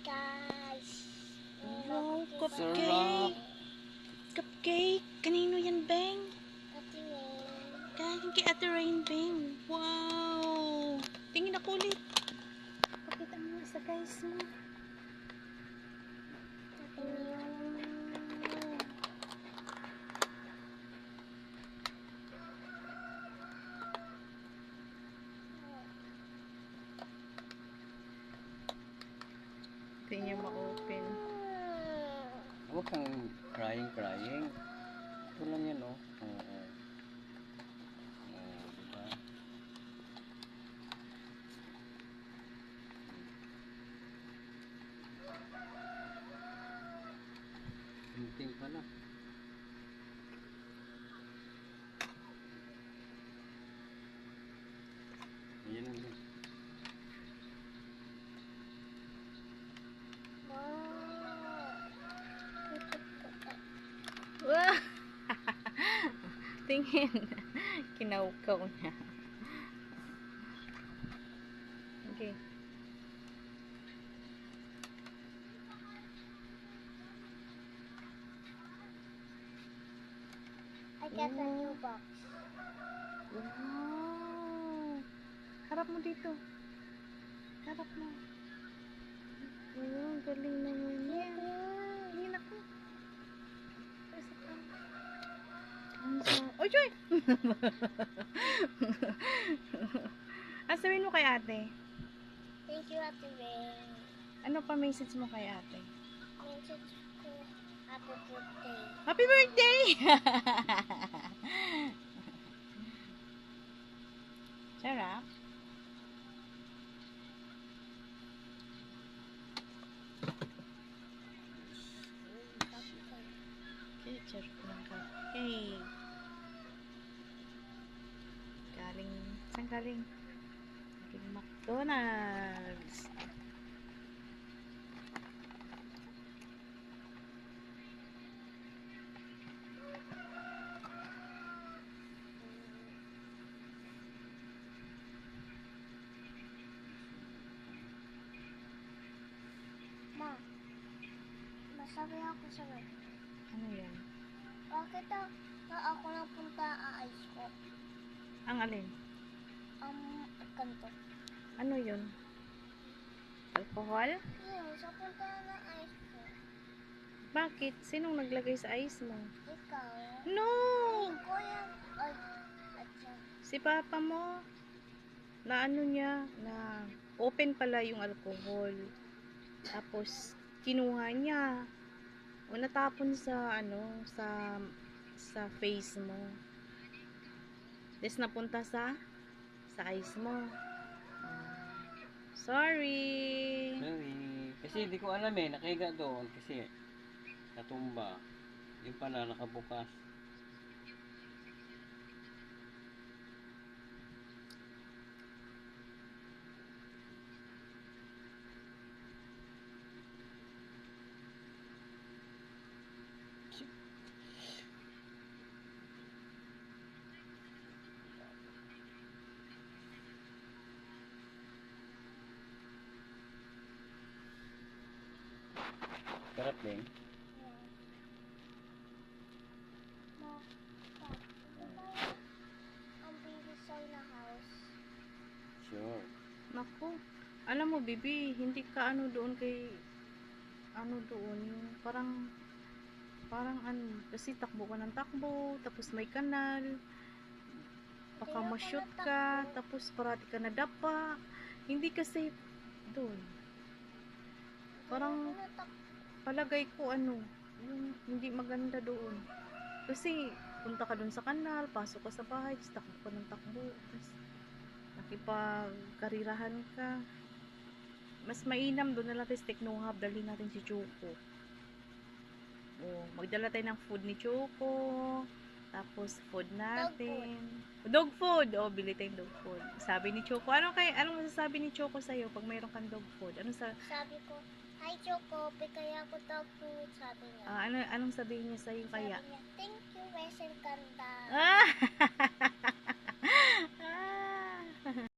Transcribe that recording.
Guys. Wow, Sarap. cupcake. Cupcake. Kanino yan, Beng? Ate Weng. Galing kay Ate Rain, Beng. Wow. Tingin ako ulit. Pakita mo sa guys mo. Ate Weng. Hindi niya ma-open. Huwag kang crying. Ito lang yan, oh. Oo. Diba? Kunting pala. Ayan ang yun. Wow. Tingin. Kinaukaw niya. Okay. I got a new box. Wow. Harap mo dito. Harap mo. Oh, galing naman yan. Tingin ako. Isa pa. Oh, Joy! Sabihin mo kay ate. Thank you, Ate Weng. Ano pa message mo kay ate? Message ko, happy birthday. Happy birthday! Sarap. Picture ko ng cupcake. Galing, saan galing? Galing McDonald's. Ma, masabi ako sa'yo. Ano yan? Bakit ako napunta aayos ko? Ang alin? Kanto. Ano yun? Alcohol? Yun, sa punta na ayos ko. Bakit? Sinong naglagay sa ice mo? Ikaw. No! Ko yan. Ay, at yan. Si papa mo, na ano niya, na open pala yung alcohol. Tapos, kinuha niya. O natapon sa, ano, sa face mo. Tapos napunta sa ice mo. Sorry. Sorry. Kasi hindi ko alam eh. Nakahiga doon kasi natumba. Yung pala nakabukas. Sarap din. Ma, ang bilis sa'yo na house. Sure. Naku. Alam mo, Bibi, hindi ka ano doon kay ano doon, yung parang ano, kasi takbo ka ng takbo, tapos may kanal, baka Hindi ako ma-shoot natakbo. ka, tapos parati ka nadapa, hindi ka safe doon. Parang palagay ko ano, yung hindi maganda doon. Kasi punta ka doon sa kanal, pasok ka sa bahay, tapos takbo ka ng takbo, tapos nakipagkarirahan ka. Mas mainam doon na lang tayo sa Technohub, dalhin natin si Choco. Magdala tayo ng food ni Choco, tapos food natin. Dog food! Bili tayong dog food. Sabi ni Choco, anong masasabi ni Choco sa'yo pag mayroon kang dog food? Sabi ko, hi Choco, kaya ako dog food, sabi niya. Anong sabihin niya sa'yo kaya? Sabi niya, thank you, Wesen Kanda. Ah!